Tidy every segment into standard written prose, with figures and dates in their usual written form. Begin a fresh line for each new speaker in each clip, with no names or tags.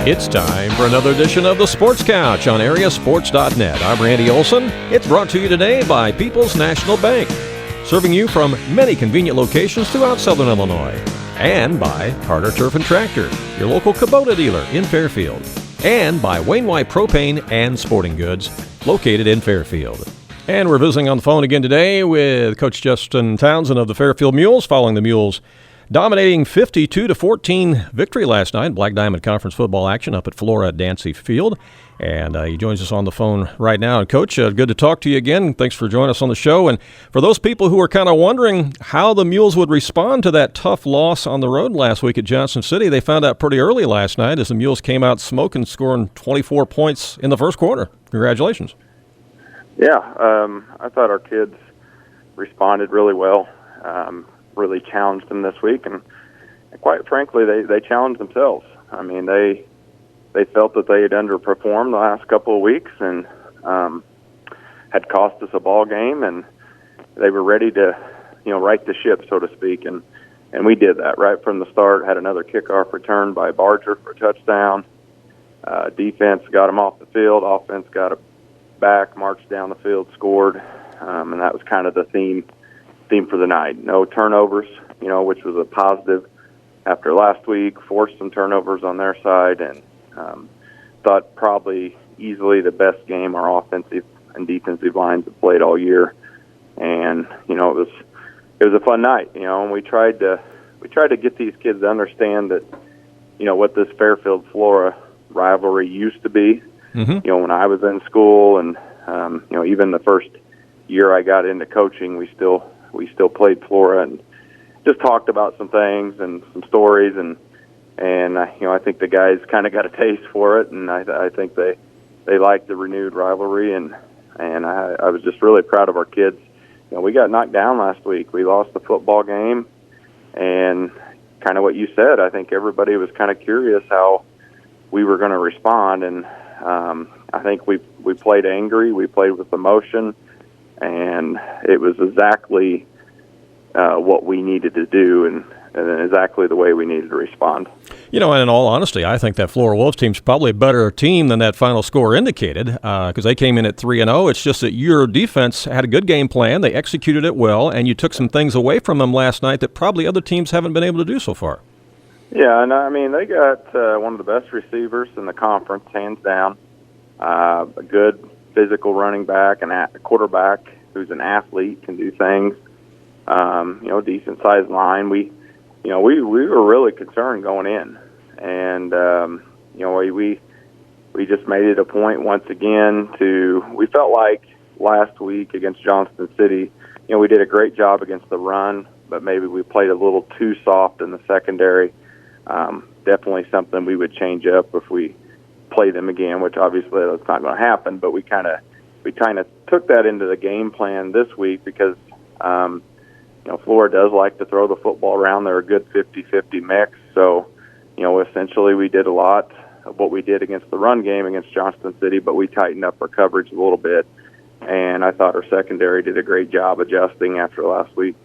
It's time for another edition of the Sports Couch on AreaSports.net. I'm Randy Olson. It's brought to you today by People's National Bank, serving you from many convenient locations throughout Southern Illinois. And by Carter Turf and Tractor, your local Kubota dealer in Fairfield. And by Wainwright Propane and Sporting Goods, located in Fairfield. And we're visiting on the phone again today with Coach Justin Townsend of the Fairfield Mules, following the Mules dominating 52-14 victory last night, Black Diamond Conference football action up at Flora at Dancy Field. And he joins us on the phone right now. And Coach, good to talk to you again. Thanks for joining us on the show. And for those people who are kind of wondering how the Mules would respond to that tough loss on the road last week at Johnson City, they found out pretty early last night as the Mules came out smoking, scoring 24 points in the first quarter. Congratulations.
Yeah, I thought our kids responded really well. Really challenged them this week, and quite frankly, they challenged themselves. I mean, they felt that they had underperformed the last couple of weeks and had cost us a ball game, and they were ready to, right the ship, so to speak, and we did that right from the start. Had another kickoff return by Barger for a touchdown. Defense got them off the field. Offense got it back, marched down the field, scored, and that was kind of the theme for the night. No turnovers, which was a positive after last week. Forced some turnovers on their side, and thought probably easily the best game our offensive and defensive lines have played all year. And it was a fun night. And we tried to get these kids to understand that what this Fairfield Flora rivalry used to be. Mm-hmm. When I was in school, and even the first year I got into coaching, we still played Flora and just talked about some things and some stories, and I think the guys kind of got a taste for it, and I think they liked the renewed rivalry, and I was just really proud of our kids. We got knocked down last week. We lost the football game, and kind of what you said, I think everybody was kind of curious how we were going to respond, and I think we played angry, we played with emotion, and it was exactly what we needed to do, and exactly the way we needed to respond.
And in all honesty, I think that Flora Wolves team's probably a better team than that final score indicated, because they came in at 3-0. It's just that your defense had a good game plan. They executed it well, and you took some things away from them last night that probably other teams haven't been able to do so far.
Yeah, and I mean, they got one of the best receivers in the conference, hands down. A good physical running back, and a quarterback who's an athlete, can do things. Decent sized line. We were really concerned going in, and we just made it a point once again we felt like last week against Johnston City, we did a great job against the run, but maybe we played a little too soft in the secondary. Definitely something we would change up if we play them again, which obviously that's not going to happen, but we kind of took that into the game plan this week because Flora does like to throw the football around. They're a good 50-50 mix. So, essentially we did a lot of what we did against the run game against Johnston City, but we tightened up our coverage a little bit. And I thought our secondary did a great job adjusting after last week.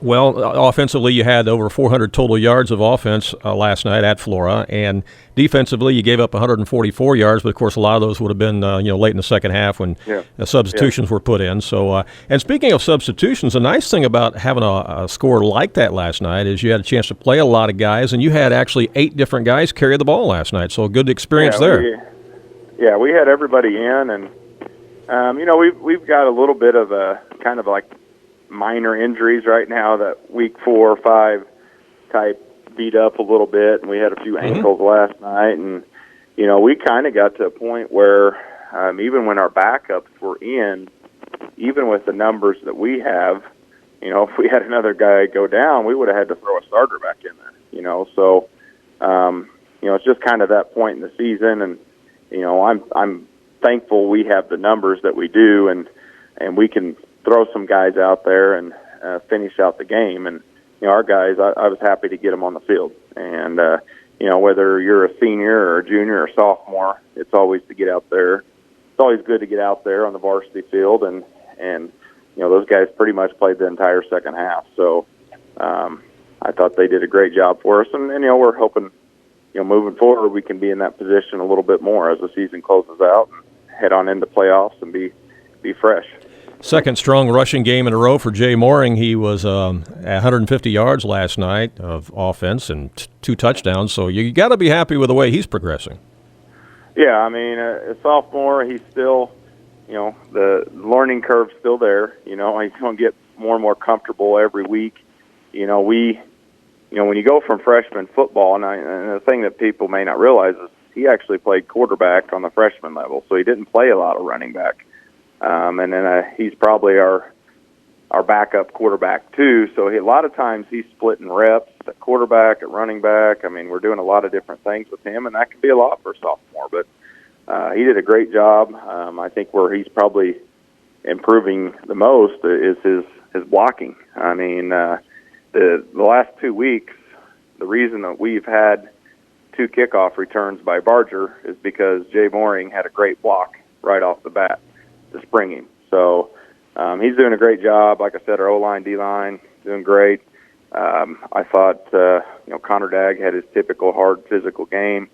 Well, offensively, you had over 400 total yards of offense last night at Flora, and defensively, you gave up 144 yards. But of course, a lot of those would have been, late in the second half when substitutions were put in. So, and speaking of substitutions, the nice thing about having a score like that last night is you had a chance to play a lot of guys, and you had actually 8 different guys carry the ball last night. So, a good experience there.
We had everybody in, and we've got a little bit of a kind of like minor injuries right now that week 4 or 5 type beat up a little bit, and we had a few ankles last night, and we kind of got to a point where even when our backups were in, even with the numbers that we have, if we had another guy go down, we would have had to throw a starter back in there, so it's just kind of that point in the season, and I'm thankful we have the numbers that we do, and we can throw some guys out there and finish out the game. And, our guys, I was happy to get them on the field. And, whether you're a senior or a junior or sophomore, it's always to get out there. It's always good to get out there on the varsity field. And those guys pretty much played the entire second half. So I thought they did a great job for us. And we're hoping moving forward, we can be in that position a little bit more as the season closes out and head on into playoffs and be fresh.
Second strong rushing game in a row for Jay Mooring. He was at 150 yards last night of offense and 2 touchdowns, so you got to be happy with the way he's progressing.
Yeah, I mean, a sophomore, he's still, the learning curve's still there. He's going to get more and more comfortable every week. When you go from freshman football, and the thing that people may not realize is he actually played quarterback on the freshman level, so he didn't play a lot of running back. And then he's probably our backup quarterback too. So a lot of times he's splitting reps at quarterback, at running back. I mean, we're doing a lot of different things with him, and that can be a lot for a sophomore. But he did a great job. I think where he's probably improving the most is his blocking. I mean, the last 2 weeks, the reason that we've had 2 kickoff returns by Barger is because Jay Mooring had a great block right off the bat to spring him. So he's doing a great job. Like I said, our O-line, D-line, doing great. I thought, Connor Dagg had his typical hard physical game.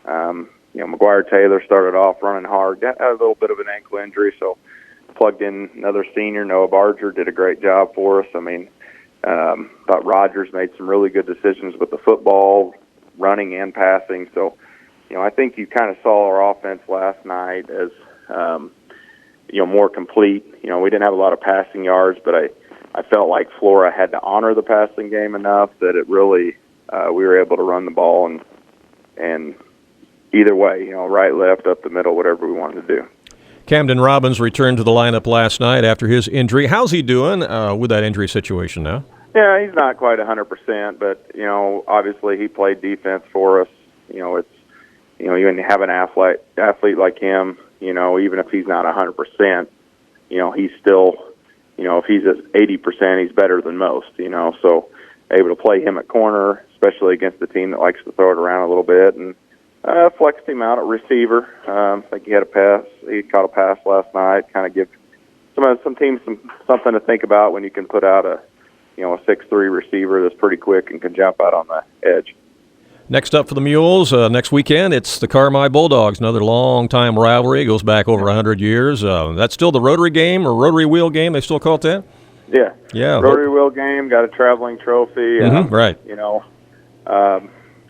McGuire Taylor started off running hard, got a little bit of an ankle injury, so plugged in another senior, Noah Barger, did a great job for us. I mean, thought Rogers made some really good decisions with the football, running and passing. So, I think you kind of saw our offense last night as, more complete. We didn't have a lot of passing yards, but I felt like Flora had to honor the passing game enough that it really we were able to run the ball and either way, right, left, up the middle, whatever we wanted to do.
Camden Robbins returned to the lineup last night after his injury. How's he doing with that injury situation now?
Yeah, he's not quite 100%, but obviously he played defense for us. It's you have an athlete like him. Even if he's not 100%, he's still, if he's at 80%, he's better than most. So able to play him at corner, especially against a team that likes to throw it around a little bit, and flexed him out at receiver. I think he had a pass. He caught a pass last night. Kind of give some teams something to think about when you can put out a 6'3" receiver that's pretty quick and can jump out on the edge.
Next up for the Mules, next weekend, it's the Carmi Bulldogs, another long-time rivalry. It goes back over 100 years. That's still the rotary game or rotary wheel game. They still call it that?
Yeah. Rotary wheel game, got a traveling trophy.
Right.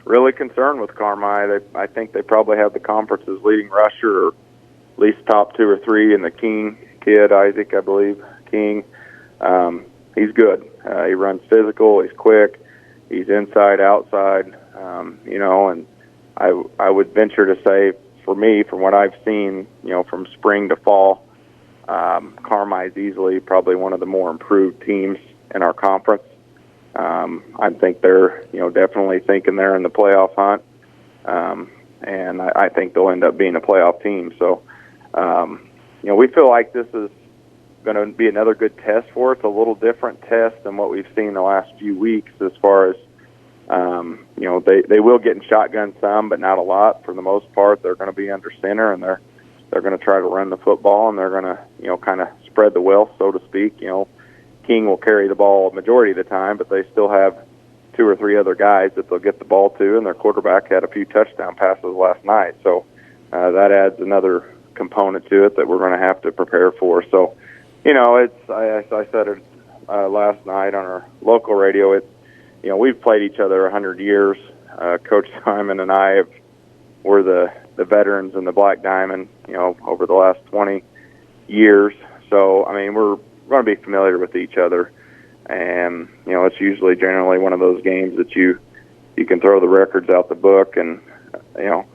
Really concerned with Carmi. I think they probably have the conference's leading rusher, or at least top 2 or 3 in the King kid, Isaac, I believe. King. He's good. He runs physical. He's quick. He's inside, outside. And I would venture to say, for me, from what I've seen, from spring to fall, Carmi is easily probably one of the more improved teams in our conference. I think they're, definitely thinking they're in the playoff hunt, and I think they'll end up being a playoff team. So, we feel like this is going to be another good test for us, a little different test than what we've seen the last few weeks as far as, they will get in shotgun some, but not a lot. For the most part, they're going to be under center, and they're going to try to run the football, and they're going to, kind of spread the wealth, so to speak. King will carry the ball majority of the time, but they still have 2 or 3 other guys that they'll get the ball to, and their quarterback had a few touchdown passes last night. So that adds another component to it that we're going to have to prepare for. So, I said it last night on our local radio. We've played each other 100 years. Coach Simon and I were the veterans in the Black Diamond, over the last 20 years. So, we're going to be familiar with each other. And, it's usually generally one of those games that you can throw the records out the book and,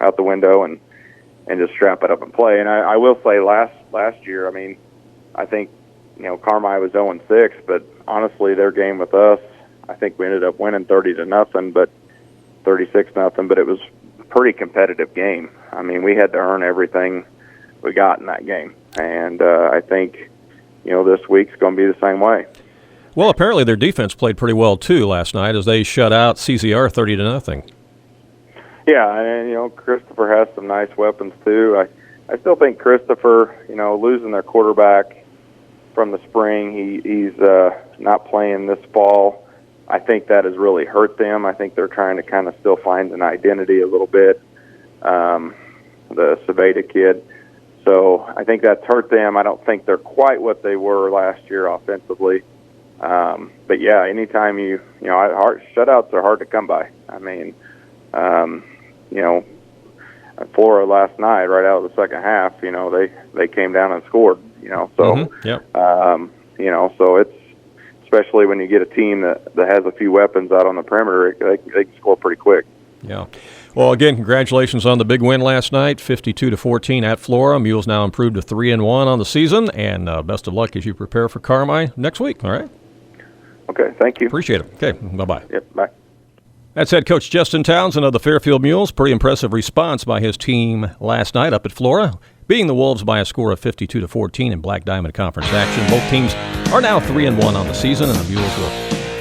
out the window and just strap it up and play. And I will say last year, I think, Carmi was 0-6, but honestly, their game with us, I think we ended up winning 30-0, but 36-0, but it was a pretty competitive game. We had to earn everything we got in that game. And I think, this week's going to be the same way.
Well, apparently their defense played pretty well, too, last night as they shut out CCR 30-0.
Yeah, and, Christopher has some nice weapons, too. I still think Christopher, losing their quarterback from the spring, he's not playing this fall. I think that has really hurt them. I think they're trying to kind of still find an identity a little bit, the Sabeda kid. So I think that's hurt them. I don't think they're quite what they were last year offensively. But yeah, anytime shutouts are hard to come by. I mean, Flora last night, right out of the second half, they came down and scored. So so it's, especially when you get a team that has a few weapons out on the perimeter, they can score pretty quick.
Yeah. Well, again, congratulations on the big win last night, 52-14 at Flora. Mules now improved to 3-1 on the season, and best of luck as you prepare for Carmi next week. All right.
Okay. Thank you.
Appreciate it. Okay. Bye-bye.
Yep. Bye.
That's head coach Justin Townsend of the Fairfield Mules. Pretty impressive response by his team last night up at Flora, beating the Wolves by a score of 52-14 in Black Diamond Conference action. Both teams are now 3-1 on the season, and the Mules will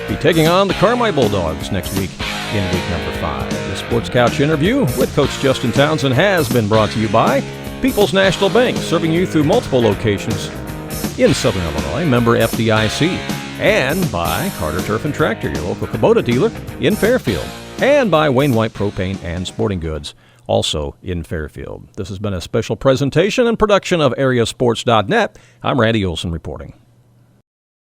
be taking on the Carmi Bulldogs next week in week number 5. The Sports Couch interview with Coach Justin Townsend has been brought to you by People's National Bank, serving you through multiple locations in Southern Illinois, member FDIC, and by Carter Turf and Tractor, your local Kubota dealer in Fairfield, and by Wainwright Propane and Sporting Goods, also in Fairfield. This has been a special presentation and production of AreaSports.net. I'm Randy Olson reporting.